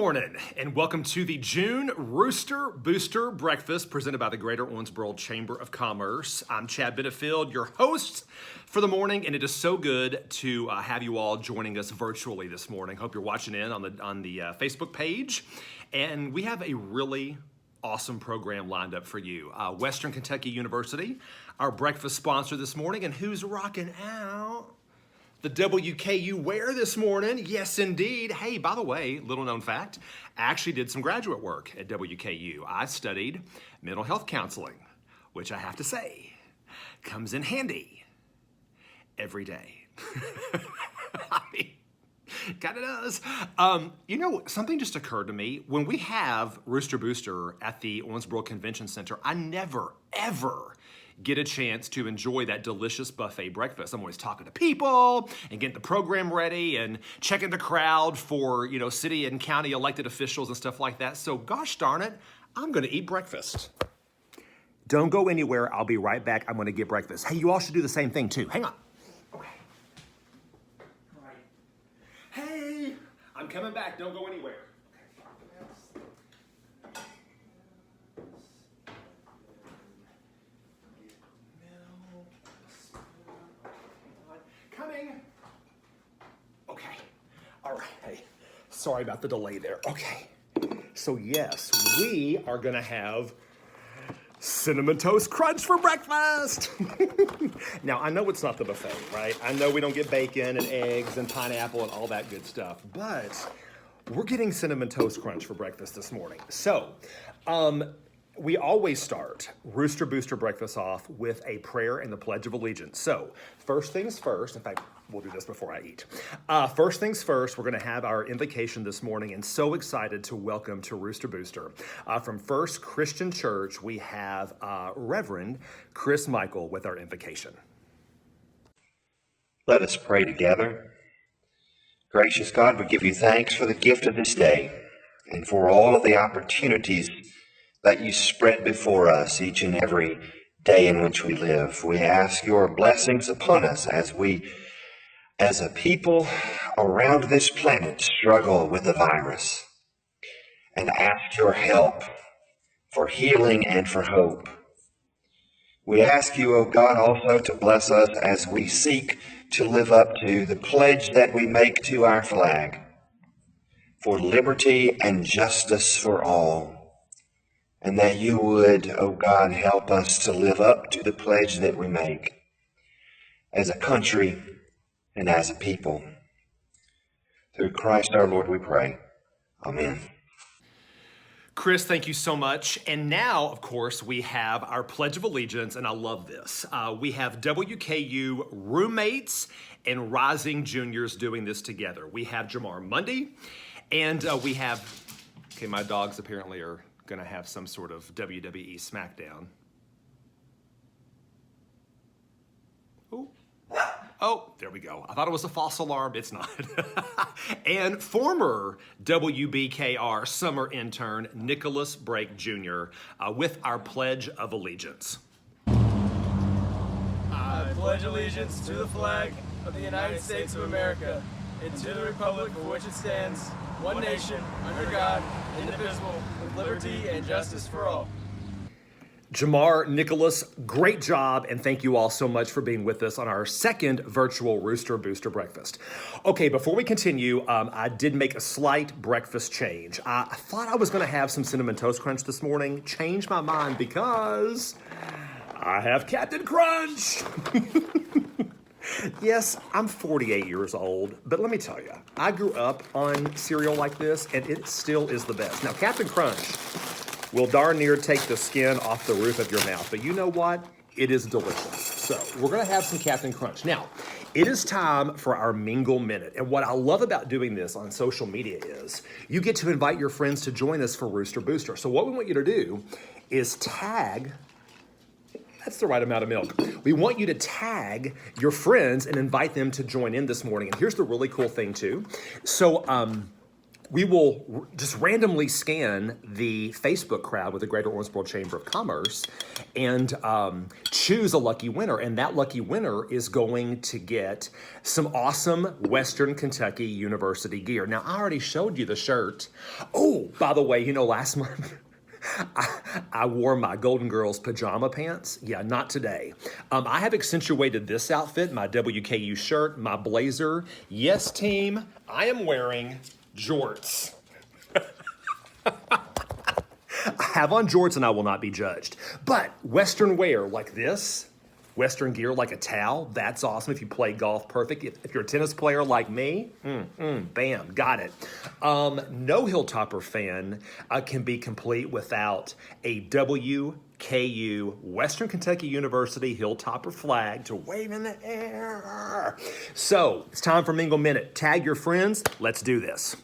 morning, and welcome to the June Rooster Booster Breakfast presented by the Greater Owensboro Chamber of Commerce. I'm Chad Benefield, your host for the morning, and it is so good to have you all joining us virtually this morning. Hope you're watching in on the Facebook page, and we have a really awesome program lined up for you. Western Kentucky University, our breakfast sponsor this morning, and who's rocking out the WKU wear this morning? Yes, indeed. Hey, by the way, little known fact, I actually did some graduate work at WKU. I studied mental health counseling, which I have to say comes in handy every day. I mean, kind of does. Something just occurred to me. When we have Rooster Booster at the Owensboro Convention Center, I never, ever get a chance to enjoy that delicious buffet breakfast. I'm always talking to people and getting the program ready and checking the crowd for, city and county elected officials and stuff like that. So gosh darn it, I'm gonna eat breakfast. Don't go anywhere, I'll be right back. I'm gonna get breakfast. Hey, you all should do the same thing too. Hang on. Okay. All right. Hey, I'm coming back, don't go anywhere. Coming. Okay. All right. Hey, sorry about the delay there. Okay. So yes, we are gonna have Cinnamon Toast Crunch for breakfast. Now, I know it's not the buffet, right? I know we don't get bacon and eggs and pineapple and all that good stuff, but we're getting Cinnamon Toast Crunch for breakfast this morning. So, we always start Rooster Booster Breakfast off with a prayer and the Pledge of Allegiance. So, first things first, in fact, we'll do this before I eat. First things first, we're gonna have our invocation this morning, and so excited to welcome to Rooster Booster. From First Christian Church, we have Reverend Chris Michael with our invocation. Let us pray together. Gracious God, we give you thanks for the gift of this day and for all of the opportunities that you spread before us each and every day in which we live. We ask your blessings upon us as we, as a people around this planet, struggle with the virus, and ask your help for healing and for hope. We ask you, O God, also to bless us as we seek to live up to the pledge that we make to our flag for liberty and justice for all. And that you would, O God, help us to live up to the pledge that we make as a country and as a people. Through Christ our Lord we pray. Amen. Chris, thank you so much. And now, of course, we have our Pledge of Allegiance, and I love this. We have WKU roommates and rising juniors doing this together. We have Jamar Mundy, and we have, my dogs apparently are gonna have some sort of WWE SmackDown. Oh, there we go. I thought it was a false alarm. It's not. And former WBKR summer intern, Nicholas Brake Jr., with our Pledge of Allegiance. I pledge allegiance to the flag of the United States of America and to the republic for which it stands, one nation, under God, indivisible, with liberty and justice for all. Jamar, Nicholas, great job, and thank you all so much for being with us on our second virtual Rooster Booster Breakfast. Okay, before we continue, I did make a slight breakfast change. I thought I was going to have some Cinnamon Toast Crunch this morning. Changed my mind because I have Captain Crunch. Yes, I'm 48 years old, but let me tell you, I grew up on cereal like this, and it still is the best. Now, Captain Crunch will darn near take the skin off the roof of your mouth, but you know what? It is delicious. So we're gonna have some Captain Crunch. Now, it is time for our Mingle Minute. And what I love about doing this on social media is you get to invite your friends to join us for Rooster Booster. So what we want you to do is tag, that's the right amount of milk. We want you to tag your friends and invite them to join in this morning. And here's the really cool thing too. So we will just randomly scan the Facebook crowd with the Greater Owensboro Chamber of Commerce and choose a lucky winner. And that lucky winner is going to get some awesome Western Kentucky University gear. Now, I already showed you the shirt. Oh, by the way, last month, I wore my Golden Girls pajama pants. Yeah, not today. I have accentuated this outfit, my WKU shirt, my blazer. Yes, team, I am wearing jorts. I have on jorts and I will not be judged. But Western wear like this, Western gear like a towel, that's awesome if you play golf perfect. If you're a tennis player like me, bam, got it. No Hilltopper fan can be complete without a WKU, Western Kentucky University Hilltopper flag to wave in the air. So it's time for Mingle Minute. Tag your friends. Let's do this.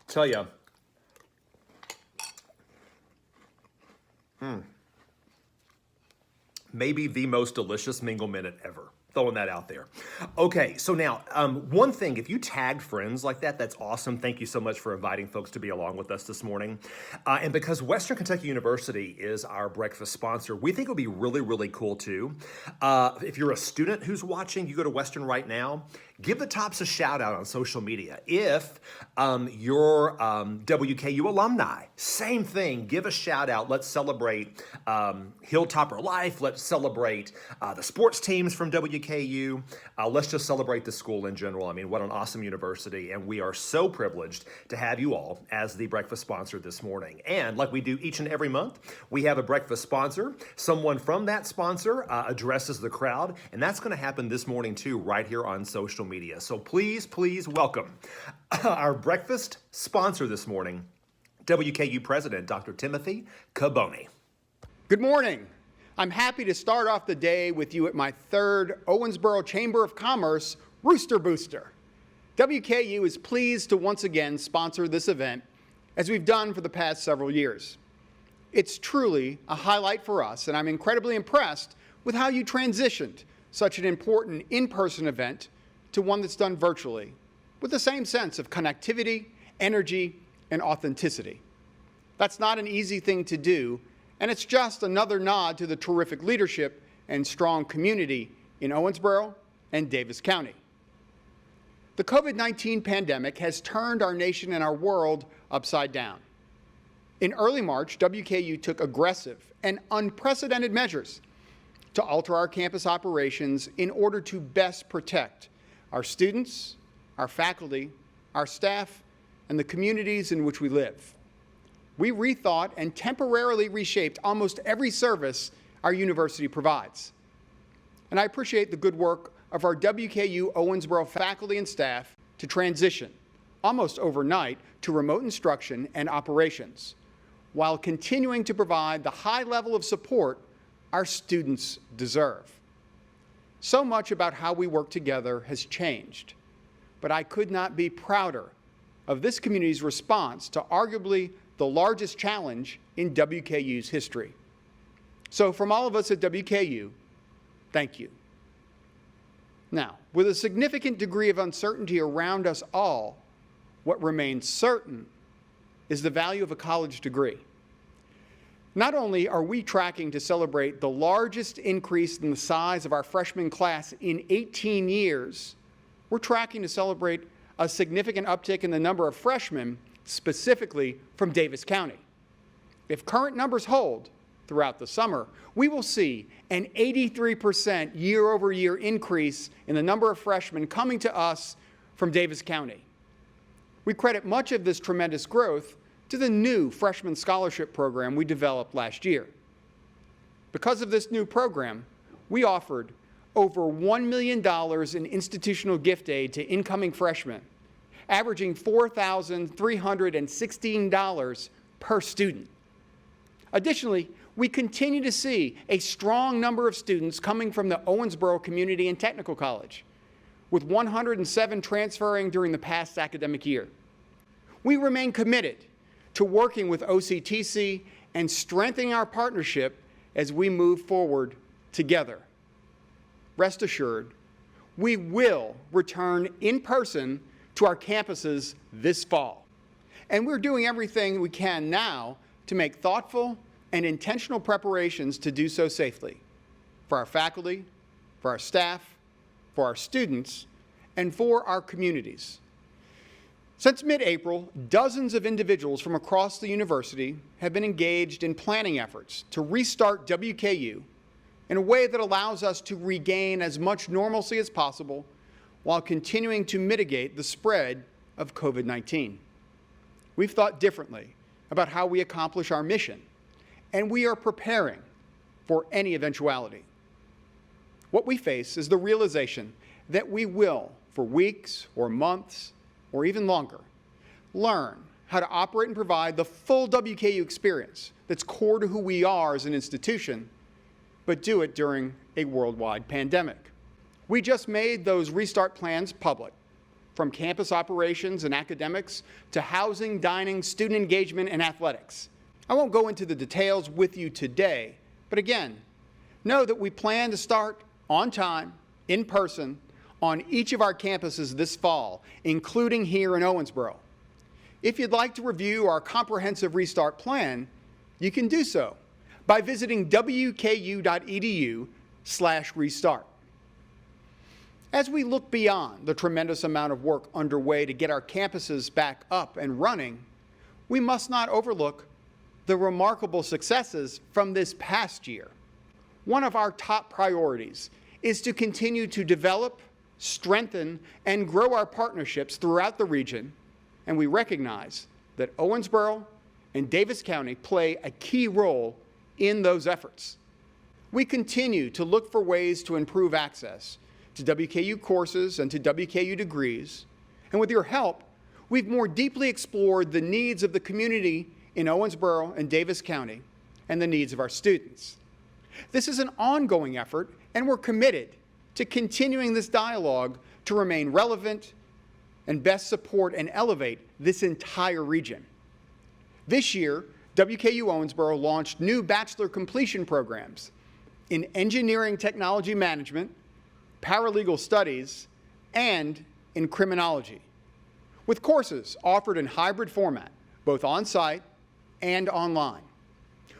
Tell you, maybe the most delicious Mingle Minute ever. Throwing that out there. Okay, so now, one thing, if you tagged friends like that, that's awesome. Thank you so much for inviting folks to be along with us this morning. And because Western Kentucky University is our breakfast sponsor, we think it would be really, really cool too. If you're a student who's watching, you go to Western right now, give the Tops a shout out on social media. If you're WKU alumni, same thing, give a shout out. Let's celebrate Hilltopper life. Let's celebrate the sports teams from WKU. Let's just celebrate the school in general. I mean, what an awesome university. And we are so privileged to have you all as the breakfast sponsor this morning. And like we do each and every month, we have a breakfast sponsor. Someone from that sponsor addresses the crowd. And that's going to happen this morning too, right here on social media. So please, please welcome our breakfast sponsor this morning, WKU President, Dr. Timothy Caboni. Good morning. I'm happy to start off the day with you at my third Owensboro Chamber of Commerce Rooster Booster. WKU is pleased to once again sponsor this event, as we've done for the past several years. It's truly a highlight for us, and I'm incredibly impressed with how you transitioned such an important in-person event to one that's done virtually, with the same sense of connectivity, energy, and authenticity. That's not an easy thing to do, and it's just another nod to the terrific leadership and strong community in Owensboro and Davis County. The COVID-19 pandemic has turned our nation and our world upside down. In early March, WKU took aggressive and unprecedented measures to alter our campus operations in order to best protect our students, our faculty, our staff, and the communities in which we live. We rethought and temporarily reshaped almost every service our university provides. And I appreciate the good work of our WKU Owensboro faculty and staff to transition, almost overnight, to remote instruction and operations, while continuing to provide the high level of support our students deserve. So much about how we work together has changed, but I could not be prouder of this community's response to arguably the largest challenge in WKU's history. So from all of us at WKU, thank you. Now, with a significant degree of uncertainty around us all, what remains certain is the value of a college degree. Not only are we tracking to celebrate the largest increase in the size of our freshman class in 18 years, we're tracking to celebrate a significant uptick in the number of freshmen, specifically from Davis County. If current numbers hold throughout the summer, we will see an 83% year-over-year increase in the number of freshmen coming to us from Davis County. We credit much of this tremendous growth to the new freshman scholarship program we developed last year. Because of this new program, we offered over $1 million in institutional gift aid to incoming freshmen, averaging $4,316 per student. Additionally, we continue to see a strong number of students coming from the Owensboro Community and Technical College, with 107 transferring during the past academic year. We remain committed to working with OCTC and strengthening our partnership as we move forward together. Rest assured, we will return in person to our campuses this fall. And we're doing everything we can now to make thoughtful and intentional preparations to do so safely for our faculty, for our staff, for our students, and for our communities. Since mid-April, dozens of individuals from across the university have been engaged in planning efforts to restart WKU in a way that allows us to regain as much normalcy as possible while continuing to mitigate the spread of COVID-19. We've thought differently about how we accomplish our mission, and we are preparing for any eventuality. What we face is the realization that we will, for weeks or months, or even longer, learn how to operate and provide the full WKU experience that's core to who we are as an institution, but do it during a worldwide pandemic. We just made those restart plans public, from campus operations and academics to housing, dining, student engagement, and athletics. I won't go into the details with you today, but again, know that we plan to start on time, in person, on each of our campuses this fall, including here in Owensboro. If you'd like to review our comprehensive restart plan, you can do so by visiting wku.edu/restart. As we look beyond the tremendous amount of work underway to get our campuses back up and running, we must not overlook the remarkable successes from this past year. One of our top priorities is to continue to develop, strengthen, and grow our partnerships throughout the region, and we recognize that Owensboro and Davis County play a key role in those efforts. We continue to look for ways to improve access to WKU courses and to WKU degrees, and with your help, we've more deeply explored the needs of the community in Owensboro and Davis County and the needs of our students. This is an ongoing effort, and we're committed to continuing this dialogue to remain relevant and best support and elevate this entire region. This year, WKU Owensboro launched new bachelor completion programs in engineering technology management, paralegal studies, and in criminology, with courses offered in hybrid format, both on-site and online.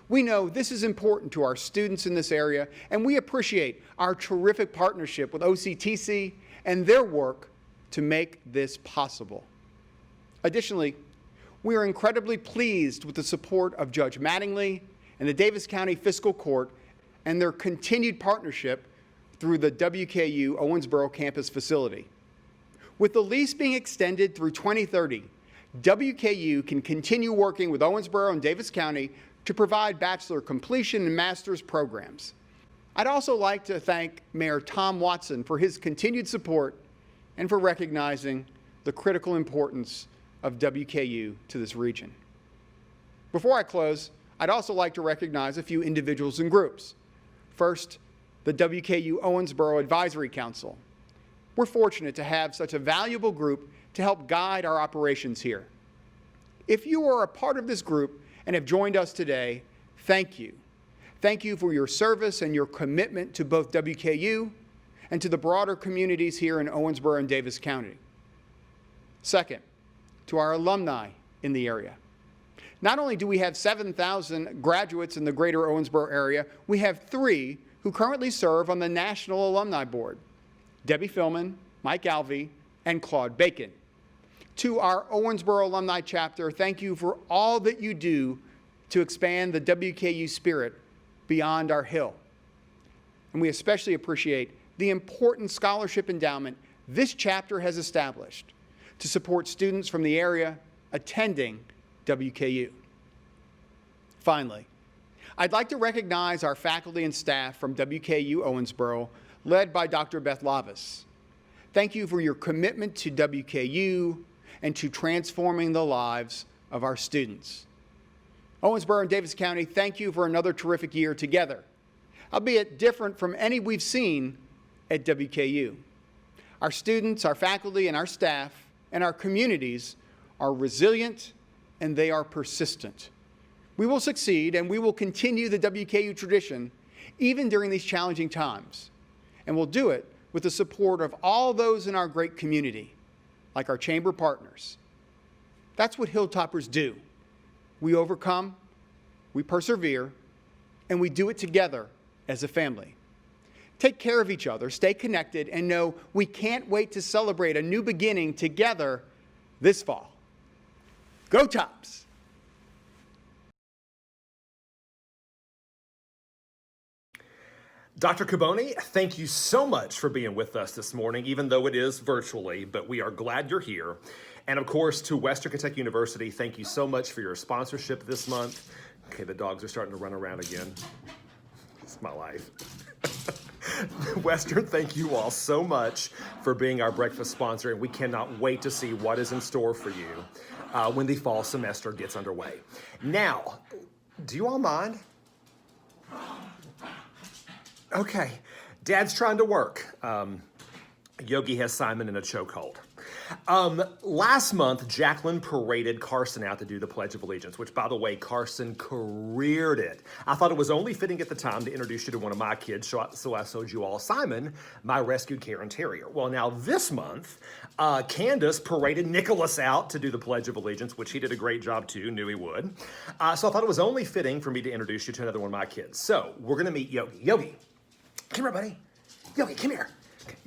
We know this is important to our students in this area, and we appreciate our terrific partnership with OCTC and their work to make this possible. Additionally, we are incredibly pleased with the support of Judge Mattingly and the Davis County Fiscal Court and their continued partnership through the WKU Owensboro campus facility. With the lease being extended through 2030, WKU can continue working with Owensboro and Davis County to provide bachelor completion and master's programs. I'd also like to thank Mayor Tom Watson for his continued support and for recognizing the critical importance of WKU to this region. Before I close, I'd also like to recognize a few individuals and groups. First, the WKU Owensboro Advisory Council. We're fortunate to have such a valuable group to help guide our operations here. If you are a part of this group and have joined us today, thank you. Thank you for your service and your commitment to both WKU and to the broader communities here in Owensboro and Davis County. Second, to our alumni in the area. Not only do we have 7,000 graduates in the greater Owensboro area, we have 3 who currently serve on the National Alumni Board: Debbie Philman, Mike Alvey, and Claude Bacon. To our Owensboro Alumni Chapter, thank you for all that you do to expand the WKU spirit beyond our hill. And we especially appreciate the important scholarship endowment this chapter has established to support students from the area attending WKU. Finally, I'd like to recognize our faculty and staff from WKU Owensboro, led by Dr. Beth Lavis. Thank you for your commitment to WKU and to transforming the lives of our students. Owensboro and Davis County, thank you for another terrific year together, albeit different from any we've seen at WKU. Our students, our faculty, and our staff, and our communities are resilient and they are persistent. We will succeed and we will continue the WKU tradition even during these challenging times. And we'll do it with the support of all those in our great community, like our chamber partners. That's what Hilltoppers do. We overcome, we persevere, and we do it together as a family. Take care of each other, stay connected, and know we can't wait to celebrate a new beginning together this fall. Go Tops! Dr. Caboni, thank you so much for being with us this morning, even though it is virtually, but we are glad you're here. And of course, to Western Kentucky University, thank you so much for your sponsorship this month. Okay, the dogs are starting to run around again. It's my life. Western, thank you all so much for being our breakfast sponsor, and we cannot wait to see what is in store for you when the fall semester gets underway. Now, do you all mind? Okay, Dad's trying to work. Yogi has Simon in a chokehold. Last month, Jacqueline paraded Carson out to do the Pledge of Allegiance, which, by the way, Carson careered it. I thought it was only fitting at the time to introduce you to one of my kids, so I showed you all Simon, my rescued Karen Terrier. Well, now this month, Candace paraded Nicholas out to do the Pledge of Allegiance, which he did a great job too, knew he would. So I thought it was only fitting for me to introduce you to another one of my kids. So we're gonna meet Yogi. Yogi, come here, buddy. Yogi, come here.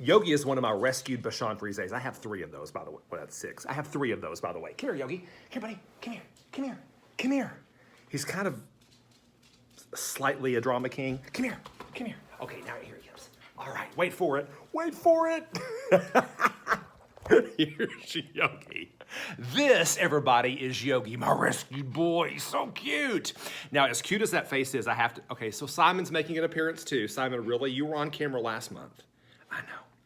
Yogi is one of my rescued Bashan Frises. I have 3 of those, by the way. Well, that's 6. I have 3 of those, by the way. Come here, Yogi. Come here, buddy. Come here. Come here. Come here. He's kind of slightly a drama king. Come here. Come here. Okay, now here he comes. All right, wait for it. Wait for it. Here's Yogi. This, everybody, is Yogi, my rescued boy. He's so cute. Now, as cute as that face is, I have to... Okay, so Simon's making an appearance, too. Simon, really? You were on camera last month.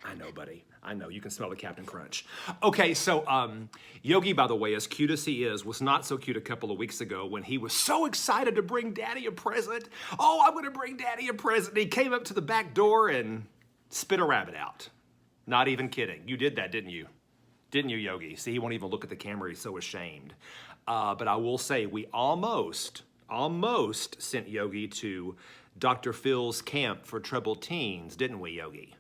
I know, buddy. I know, you can smell the Captain Crunch. Okay, so Yogi, by the way, as cute as he is, was not so cute a couple of weeks ago when he was so excited to bring Daddy a present. Oh, I'm gonna bring Daddy a present. He came up to the back door and spit a rabbit out. Not even kidding. You did that, didn't you? Didn't you, Yogi? See, he won't even look at the camera. He's so ashamed. But I will say, we almost sent Yogi to Dr. Phil's camp for troubled teens, didn't we, Yogi?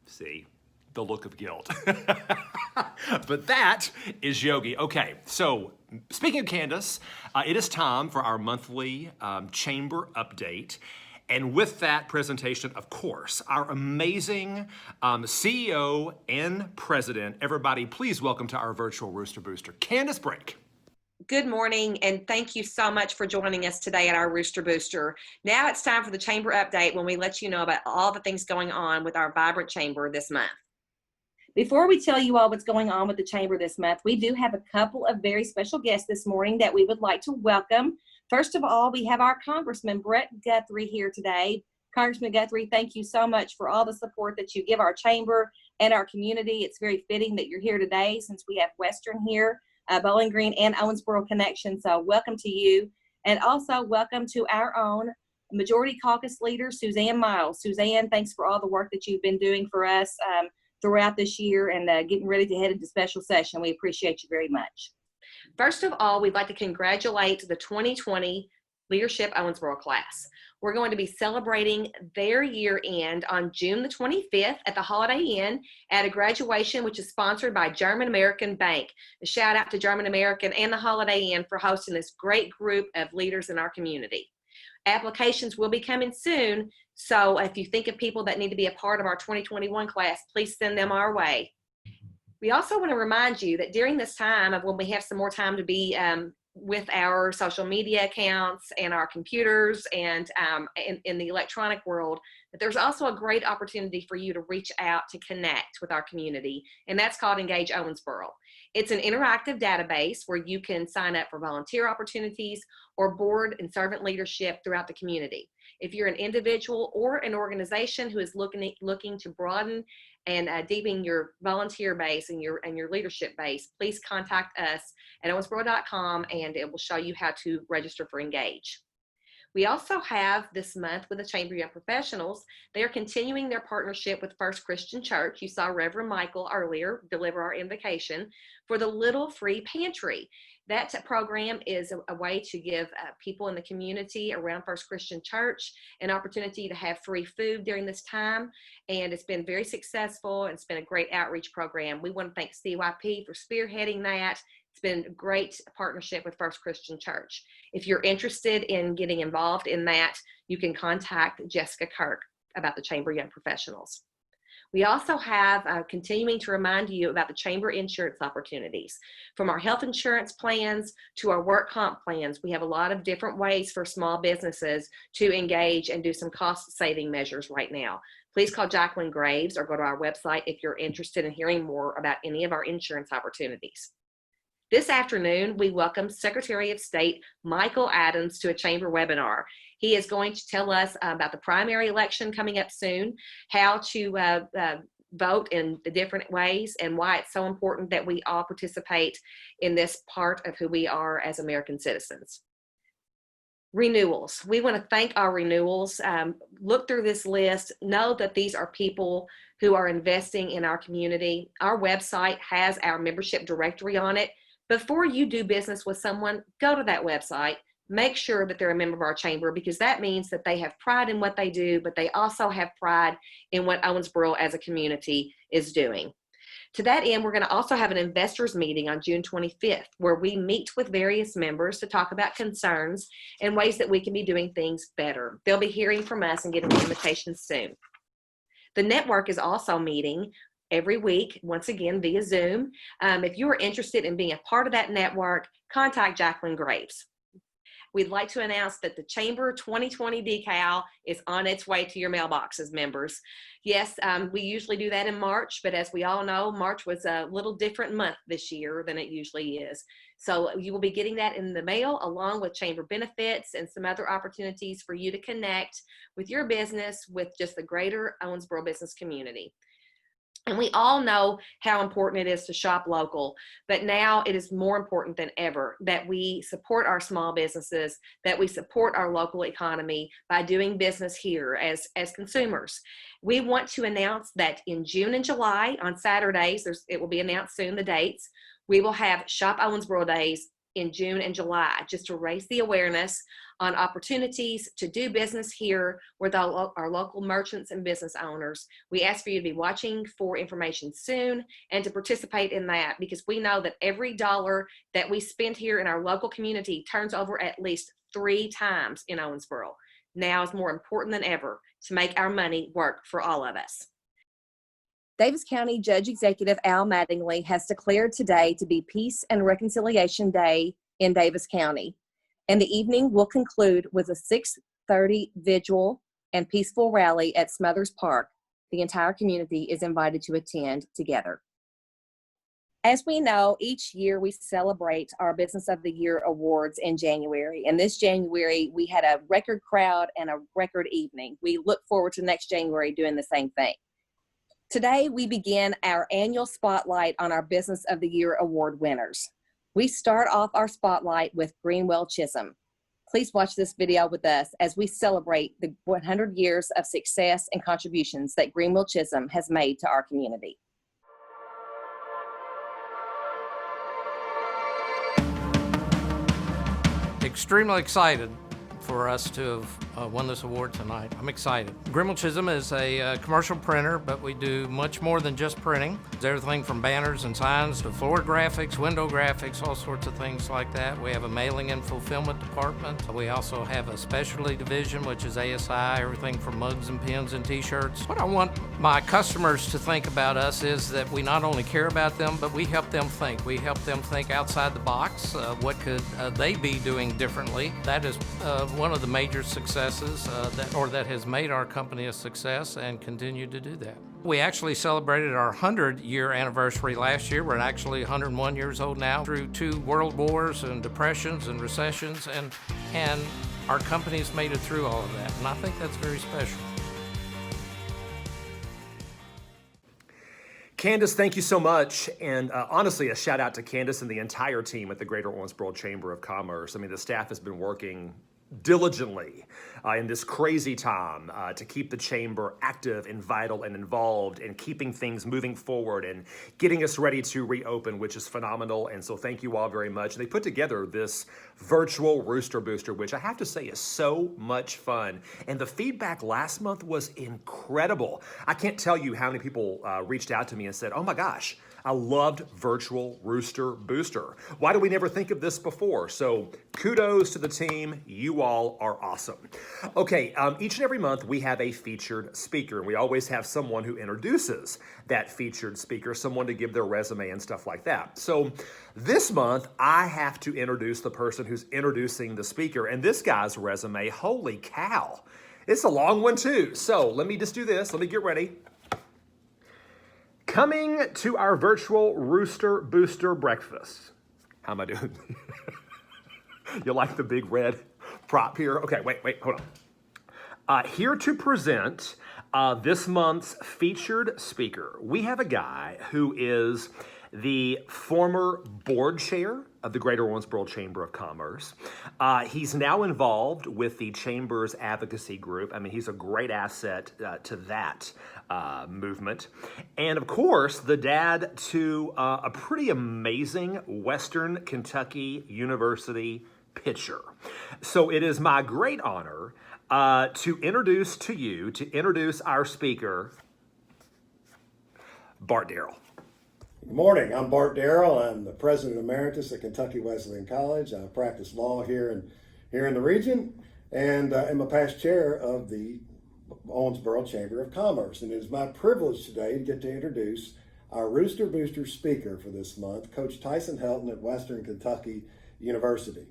See, the look of guilt. But that is Yogi. Okay, so speaking of Candace, it is time for our monthly chamber update. And with that presentation, of course, our amazing CEO and president, everybody, please welcome to our virtual Rooster Booster, Candace Brake. Good morning, and thank you so much for joining us today at our Rooster Booster. Now it's time for the chamber update when we let you know about all the things going on with our vibrant chamber this month. Before we tell you all what's going on with the chamber this month, we do have a couple of very special guests this morning that we would like to welcome. First of all, we have our Congressman Brett Guthrie here today. Congressman Guthrie, thank you so much for all the support that you give our chamber and our community. It's very fitting that you're here today since we have Western here, Bowling Green and Owensboro connection. So welcome to you. And also welcome to our own Majority Caucus leader, Suzanne Miles. Suzanne, thanks for all the work that you've been doing for us throughout this year and getting ready to head into special session. We appreciate you very much. First of all, we'd like to congratulate the 2020 Leadership Owensboro class. We're going to be celebrating their year end on June the 25th at the Holiday Inn at a graduation which is sponsored by German American Bank. A shout out to German American and the Holiday Inn for hosting this great group of leaders in our community. Applications will be coming soon, so if you think of people that need to be a part of our 2021 class, please send them our way. We also want to remind you that during this time of when we have some more time to be with our social media accounts and our computers and in the electronic world, that there's also a great opportunity for you to reach out to connect with our community, and that's called Engage Owensboro. It's an interactive database where you can sign up for volunteer opportunities or board and servant leadership throughout the community. If you're an individual or an organization who is looking to broaden and deepen your volunteer base and your leadership base, please contact us at owensboro.com and it will show you how to register for Engage. We also have this month with the Chamber Young Professionals, they are continuing their partnership with First Christian Church. You saw Reverend Michael earlier deliver our invocation for the Little Free Pantry. That program is a way to give people in the community around First Christian Church an opportunity to have free food during this time, and it's been very successful. It's been a great outreach program. We want to thank CYP for spearheading that. It's been a great partnership with First Christian Church. If you're interested in getting involved in that, you can contact Jessica Kirk about the Chamber Young Professionals. We also have continuing to remind you about the Chamber insurance opportunities. From our health insurance plans to our work comp plans, we have a lot of different ways for small businesses to engage and do some cost saving measures right now. Please call Jacqueline Graves or go to our website if you're interested in hearing more about any of our insurance opportunities. This afternoon, we welcome Secretary of State Michael Adams to a Chamber webinar. He is going to tell us about the primary election coming up soon, how to vote in the different ways, and why it's so important that we all participate in this part of who we are as American citizens. Renewals. We want to thank our renewals. Look through this list. Know that these are people who are investing in our community. Our website has our membership directory on it. Before you do business with someone, go to that website. Make sure that they're a member of our chamber, because that means that they have pride in what they do, but they also have pride in what Owensboro as a community is doing. To that end, we're going to also have an investors meeting on June 25th, where we meet with various members to talk about concerns and ways that we can be doing things better. They'll be hearing from us and getting invitations soon. The network is also meeting every week, once again, via Zoom. If you are interested in being a part of that network, contact Jacqueline Graves. We'd like to announce that the Chamber 2020 decal is on its way to your mailboxes, members. Yes, we usually do that in March, but as we all know, March was a little different month this year than it usually is. So you will be getting that in the mail along with chamber benefits and some other opportunities for you to connect with your business with just the greater Owensboro business community. And we all know how important it is to shop local, but now it is more important than ever that we support our small businesses, that we support our local economy by doing business here as consumers. We want to announce that in June and July on Saturdays, it will be announced soon, the dates, we will have Shop Owensboro Days in June and July, just to raise the awareness on opportunities to do business here with our local merchants and business owners. We ask for you to be watching for information soon and to participate in that, because we know that every dollar that we spend here in our local community turns over at least 3 times in Owensboro. Now is more important than ever to make our money work for all of us. Davis County Judge Executive Al Mattingly has declared today to be Peace and Reconciliation Day in Davis County, and the evening will conclude with a 6:30 vigil and peaceful rally at Smothers Park. The entire community is invited to attend together. As we know, each year we celebrate our Business of the Year awards in January, and this January we had a record crowd and a record evening. We look forward to next January doing the same thing. Today, we begin our annual spotlight on our Business of the Year award winners. We start off our spotlight with Greenwell Chisholm. Please watch this video with us as we celebrate the 100 years of success and contributions that Greenwell Chisholm has made to our community. Extremely excited for us to have won this award tonight. I'm excited. Grimmel Chisholm is a commercial printer, but we do much more than just printing. It's everything from banners and signs to floor graphics, window graphics, all sorts of things like that. We have a mailing and fulfillment department. We also have a specialty division, which is ASI, everything from mugs and pins and t-shirts. What I want my customers to think about us is that we not only care about them, but we help them think. We help them think outside the box. What could they be doing differently? That is one of the major successes that has made our company a success and continue to do that. We actually celebrated our 100-year anniversary last year. We're actually 101 years old now, through 2 world wars and depressions and recessions, and our company's made it through all of that, and I think that's very special. Candace, thank you so much. And honestly, a shout out to Candace and the entire team at the Greater Owensboro Chamber of Commerce. I mean, the staff has been working diligently in this crazy time to keep the chamber active and vital and involved and keeping things moving forward and getting us ready to reopen, which is phenomenal. And so thank you all very much. And they put together this virtual Rooster Booster, which I have to say is so much fun. And the feedback last month was incredible. I can't tell you how many people reached out to me and said, oh my gosh, I loved virtual Rooster Booster. Why do we never think of this before? So kudos to the team. You all are awesome. Okay, each and every month we have a featured speaker, and we always have someone who introduces that featured speaker, someone to give their resume and stuff like that. So this month I have to introduce the person who's introducing the speaker, and this guy's resume, holy cow, it's a long one too. So let me just do this. Let me get ready. Coming to our virtual Rooster Booster breakfast. How am I doing? You like the big red prop here? Okay, wait, hold on. Here to present this month's featured speaker, we have a guy who is the former board chair of the Greater Owensboro Chamber of Commerce. He's now involved with the Chamber's advocacy group. I mean, he's a great asset to that movement. And of course, the dad to a pretty amazing Western Kentucky University pitcher. So it is my great honor to introduce our speaker, Bart Darrell. Good morning. I'm Bart Darrell. I'm the President Emeritus at Kentucky Wesleyan College. I practice law here in the region, and am a past chair of the Owensboro Chamber of Commerce. And it is my privilege today to get to introduce our Rooster Booster speaker for this month, Coach Tyson Helton at Western Kentucky University.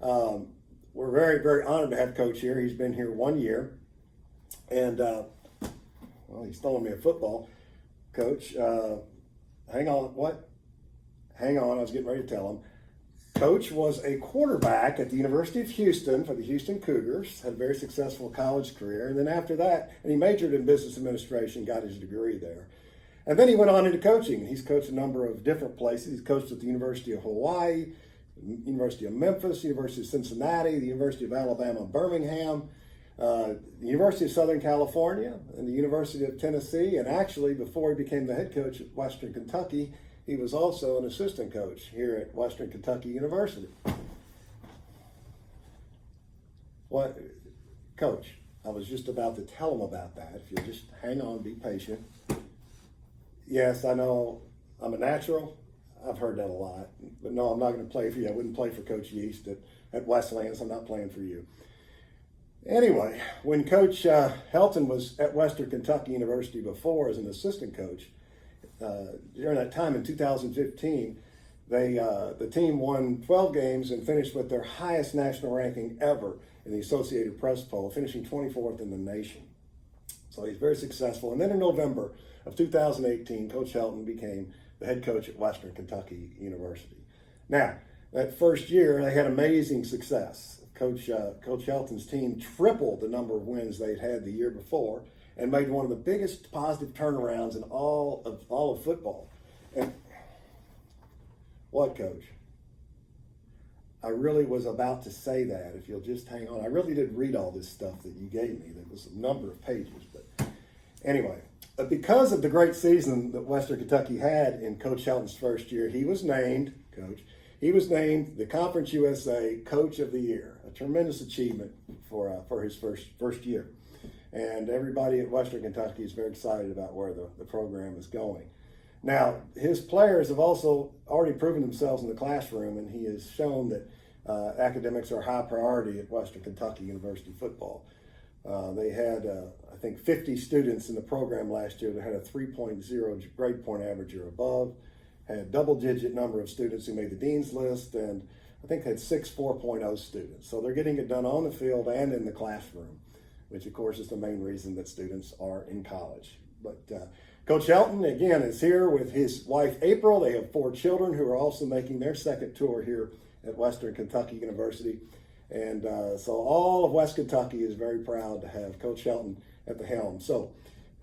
We're very, very honored to have Coach here. He's been here 1 year, and he's throwing me a football. Coach, hang on, I was getting ready to tell him. Coach was a quarterback at the University of Houston for the Houston Cougars, had a very successful college career, and then after that, and he majored in business administration, got his degree there. And then he went on into coaching. He's coached a number of different places. He's coached at the University of Hawaii, University of Memphis, University of Cincinnati, the University of Alabama, Birmingham, the University of Southern California, and the University of Tennessee. And actually, before he became the head coach at Western Kentucky, he was also an assistant coach here at Western Kentucky University. What, Coach, I was just about to tell him about that. If you just hang on, be patient. Yes, I know I'm a natural. I've heard that a lot. But no, I'm not going to play for you. I wouldn't play for Coach Yeast at Wesleyan, so I'm not playing for you. Anyway, when Coach Helton was at Western Kentucky University before as an assistant coach, during that time in 2015, the team won 12 games and finished with their highest national ranking ever in the Associated Press poll, finishing 24th in the nation. So he's very successful. And then in November of 2018, Coach Helton became the head coach at Western Kentucky University. Now, that first year, they had amazing success. Coach Helton's team tripled the number of wins they'd had the year before and made one of the biggest positive turnarounds in all of football. And what, Coach? I really was about to say that, if you'll just hang on. I really did read all this stuff that you gave me. There was a number of pages. But anyway, because of the great season that Western Kentucky had in Coach Helton's first year, he was named He was named the Conference USA Coach of the Year, a tremendous achievement for his first year. And everybody at Western Kentucky is very excited about where the program is going. Now, his players have also already proven themselves in the classroom, and he has shown that academics are a high priority at Western Kentucky University football. They had, I think, 50 students in the program last year that had a 3.0 grade point average or above, had a double-digit number of students who made the dean's list, and I think they had 6 4.0 students. So they're getting it done on the field and in the classroom, which, of course, is the main reason that students are in college. But Coach Helton, again, is here with his wife, April. They have 4 children who are also making their second tour here at Western Kentucky University. And so all of West Kentucky is very proud to have Coach Helton at the helm. So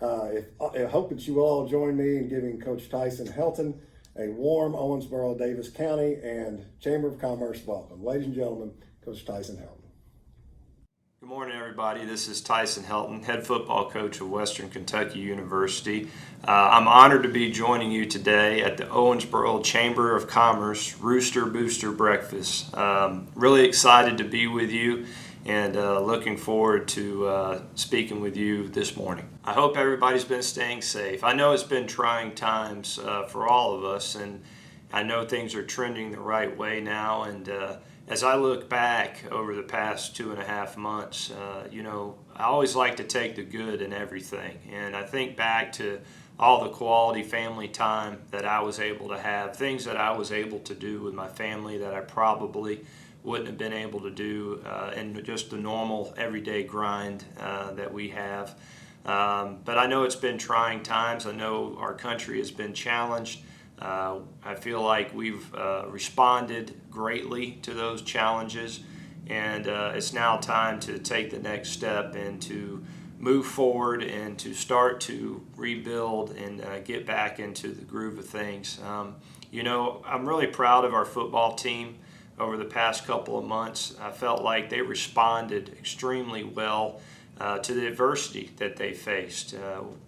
I hope that you will all join me in giving Coach Tyson Helton a warm Owensboro, Davis County, and Chamber of Commerce welcome. Ladies and gentlemen, Coach Tyson Helton. Good morning, everybody. This is Tyson Helton, head football coach of Western Kentucky University. I'm honored to be joining you today at the Owensboro Chamber of Commerce Rooster Booster Breakfast. Really excited to be with you and looking forward to speaking with you this morning. I hope everybody's been staying safe. I know it's been trying times for all of us, and I know things are trending the right way now. And as I look back over the past 2.5 months, I always like to take the good in everything. And I think back to all the quality family time that I was able to have, things that I was able to do with my family that I probably wouldn't have been able to do in just the normal everyday grind that we have. But I know it's been trying times. I know our country has been challenged. I feel like we've responded greatly to those challenges, and it's now time to take the next step and to move forward and to start to rebuild and get back into the groove of things. I'm really proud of our football team over the past couple of months. I felt like they responded extremely well to the adversity that they faced.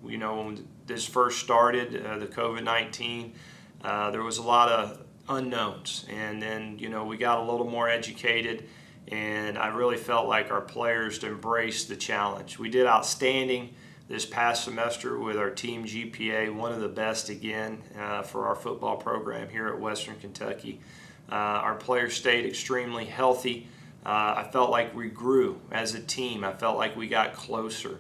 When this first started, the COVID-19, there was a lot of unknowns, and then we got a little more educated, and I really felt like our players embraced the challenge. We did outstanding this past semester with our team GPA, one of the best again for our football program here at Western Kentucky. Our players stayed extremely healthy. I felt like we grew as a team. I felt like we got closer.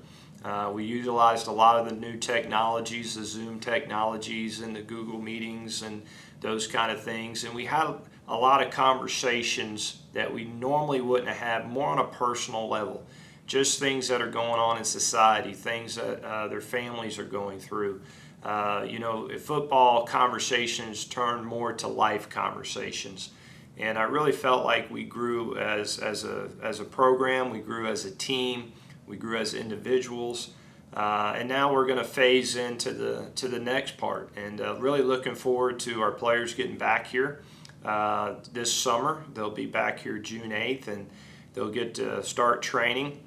We utilized a lot of the new technologies, the Zoom technologies and the Google meetings and those kind of things. And we had a lot of conversations that we normally wouldn't have, more on a personal level. Just things that are going on in society, things that their families are going through. Football conversations turn more to life conversations. And I really felt like we grew as a program, we grew as a team, we grew as individuals, and now we're going to phase into the next part. And really looking forward to our players getting back here this summer. They'll be back here June 8th, and they'll get to start training.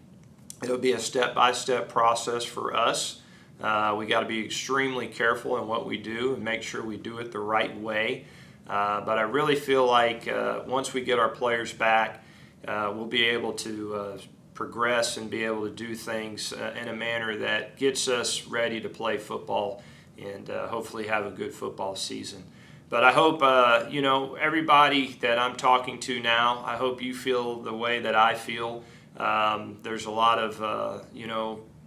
It'll be a step-by-step process for us. We got to be extremely careful in what we do and make sure we do it the right way. But I really feel like once we get our players back, we'll be able to progress and be able to do things in a manner that gets us ready to play football and hopefully have a good football season. But I hope, everybody that I'm talking to now, I hope you feel the way that I feel. There's a lot of,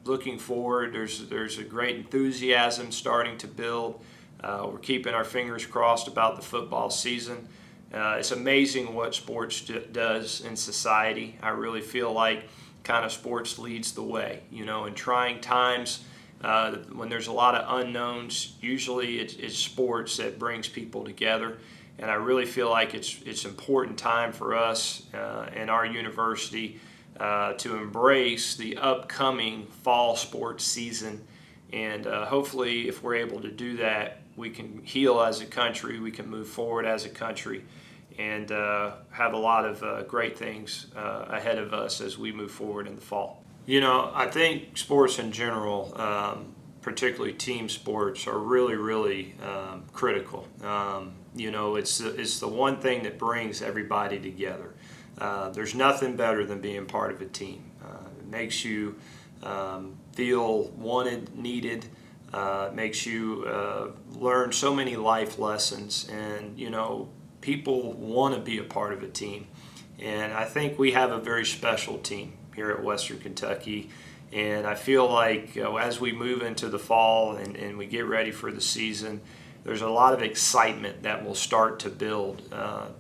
looking forward. There's a great enthusiasm starting to build. We're keeping our fingers crossed about the football season. It's amazing what sports does in society. I really feel like kind of sports leads the way. In trying times, when there's a lot of unknowns, usually it's sports that brings people together. And I really feel like it's important time for us in our university to embrace the upcoming fall sports season. And hopefully, if we're able to do that, we can heal as a country, we can move forward as a country, and have a lot of great things ahead of us as we move forward in the fall. I think sports in general, particularly team sports, are really, really critical. It's the one thing that brings everybody together. There's nothing better than being part of a team. It makes you feel wanted, needed. It makes you learn so many life lessons, and people want to be a part of a team. And I think we have a very special team here at Western Kentucky. And I feel like as we move into the fall and we get ready for the season, there's a lot of excitement that will start to build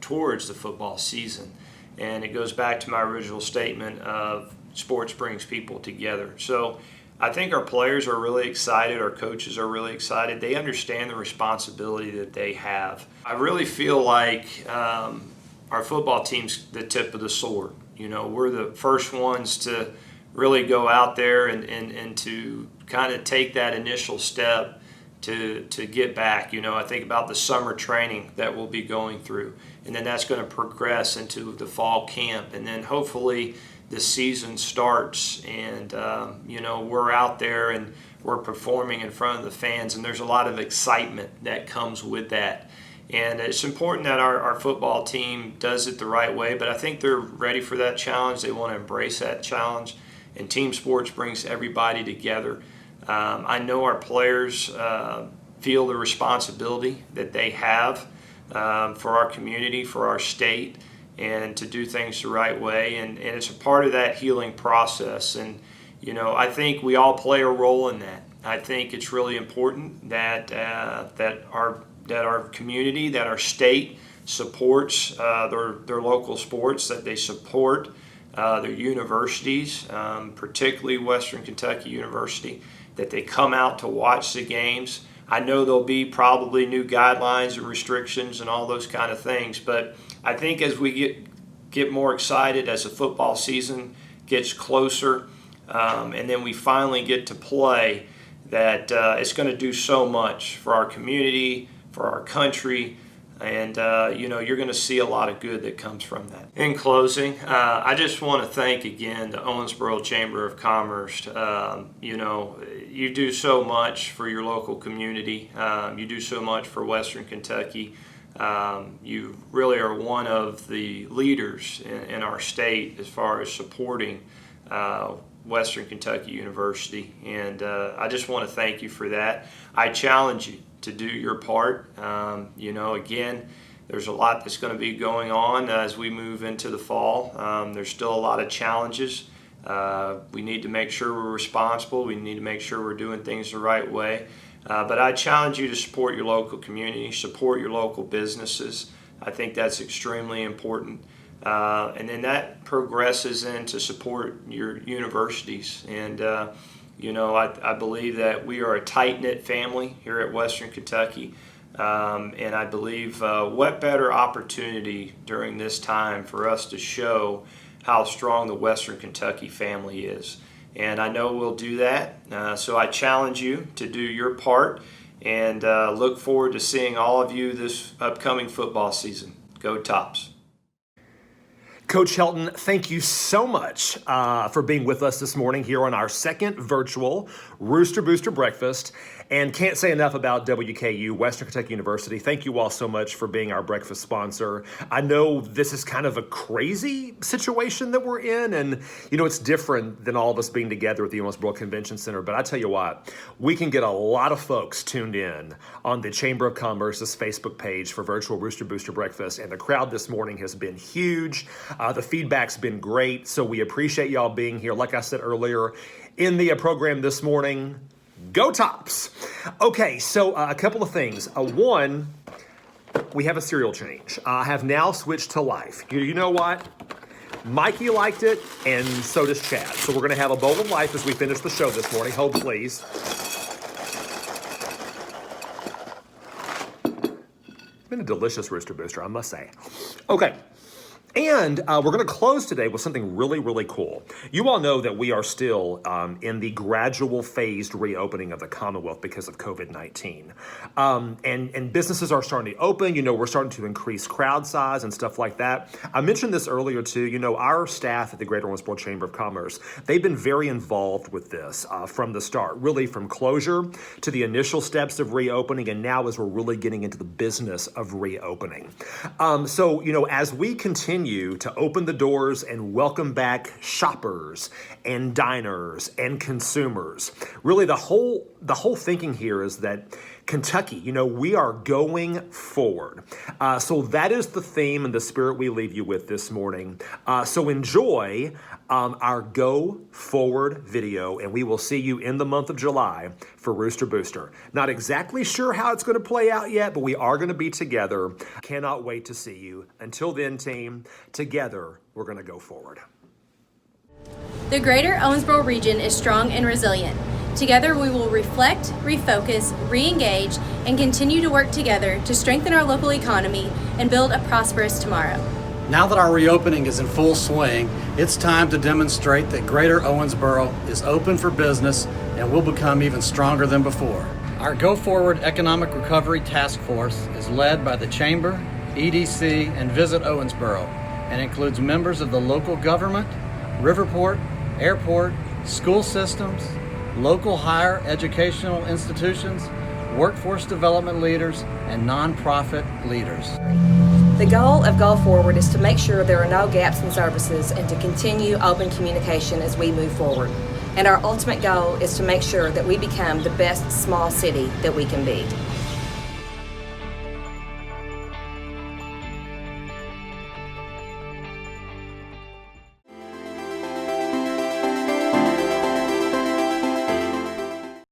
towards the football season. And it goes back to my original statement of sports brings people together. So I think our players are really excited, our coaches are really excited. They understand the responsibility that they have. I really feel like our football team's the tip of the sword. We're the first ones to really go out there and to kind of take that initial step to get back. I think about the summer training that we'll be going through, and then that's going to progress into the fall camp, and then hopefully the season starts and we're out there and we're performing in front of the fans, and there's a lot of excitement that comes with that. And it's important that our football team does it the right way, but I think they're ready for that challenge. They want to embrace that challenge, and team sports brings everybody together. I know our players feel the responsibility that they have for our community, for our state, and to do things the right way. And it's a part of that healing process. And, I think we all play a role in that. I think it's really important that our community, that our state supports their local sports, that they support their universities, particularly Western Kentucky University, that they come out to watch the games. I know there'll be probably new guidelines and restrictions and all those kind of things, but I think as we get more excited as the football season gets closer, and then we finally get to play, that it's going to do so much for our community, for our country, and you're going to see a lot of good that comes from that. In closing, I just want to thank again the Owensboro Chamber of Commerce. You do so much for your local community. You do so much for Western Kentucky. You really are one of the leaders in our state as far as supporting Western Kentucky University, and I just want to thank you for that. I challenge you to do your part. Again, there's a lot that's going to be going on as we move into the fall. There's still a lot of challenges. We need to make sure we're responsible. We need to make sure we're doing things the right way. But I challenge you to support your local community, support your local businesses. I think that's extremely important. And then that progresses into support your universities. And I believe that we are a tight-knit family here at Western Kentucky, and I believe what better opportunity during this time for us to show how strong the Western Kentucky family is. And I know we'll do that, so I challenge you to do your part, and look forward to seeing all of you this upcoming football season. Go Tops! Coach Helton, thank you so much for being with us this morning here on our second virtual Rooster Booster Breakfast. And can't say enough about WKU, Western Kentucky University. Thank you all so much for being our breakfast sponsor. I know this is kind of a crazy situation that we're in, and it's different than all of us being together at the Owensboro Convention Center. But I tell you what, we can get a lot of folks tuned in on the Chamber of Commerce's Facebook page for virtual Rooster Booster Breakfast, and the crowd this morning has been huge. The feedback's been great, so we appreciate y'all being here. Like I said earlier in the program this morning, go Tops! Okay, so a couple of things. One, we have a cereal change. I have now switched to Life. You know what? Mikey liked it, and so does Chad. So we're going to have a bowl of Life as we finish the show this morning. Hold, please. It's been a delicious Rooster Booster, I must say. Okay. And we're going to close today with something really, really cool. You all know that we are still in the gradual phased reopening of the Commonwealth because of COVID-19. And businesses are starting to open. You know, we're starting to increase crowd size and stuff like that. I mentioned this earlier too. You know, our staff at the Greater Owensboro Chamber of Commerce, they've been very involved with this from the start, really from closure to the initial steps of reopening, and now as we're really getting into the business of reopening. So, you know, as we continue to open the doors and welcome back shoppers and diners and consumers. Really, the whole thinking here is that Kentucky, you know, we are going forward. So that is the theme and the spirit we leave you with this morning. So enjoy our Go Forward video, and we will see you in the month of July for Rooster Booster. Not exactly sure how it's going to play out yet, but we are going to be together. Cannot wait to see you. Until then, team, together, we're going to go forward. The Greater Owensboro region is strong and resilient. Together we will reflect, refocus, re-engage, and continue to work together to strengthen our local economy and build a prosperous tomorrow. Now that our reopening is in full swing, it's time to demonstrate that Greater Owensboro is open for business and will become even stronger than before. Our Go Forward Economic Recovery Task Force is led by the Chamber, EDC, and Visit Owensboro, and includes members of the local government, Riverport, airport, school systems, local higher educational institutions, workforce development leaders, and nonprofit leaders. The goal of Go Forward is to make sure there are no gaps in services and to continue open communication as we move forward. And our ultimate goal is to make sure that we become the best small city that we can be.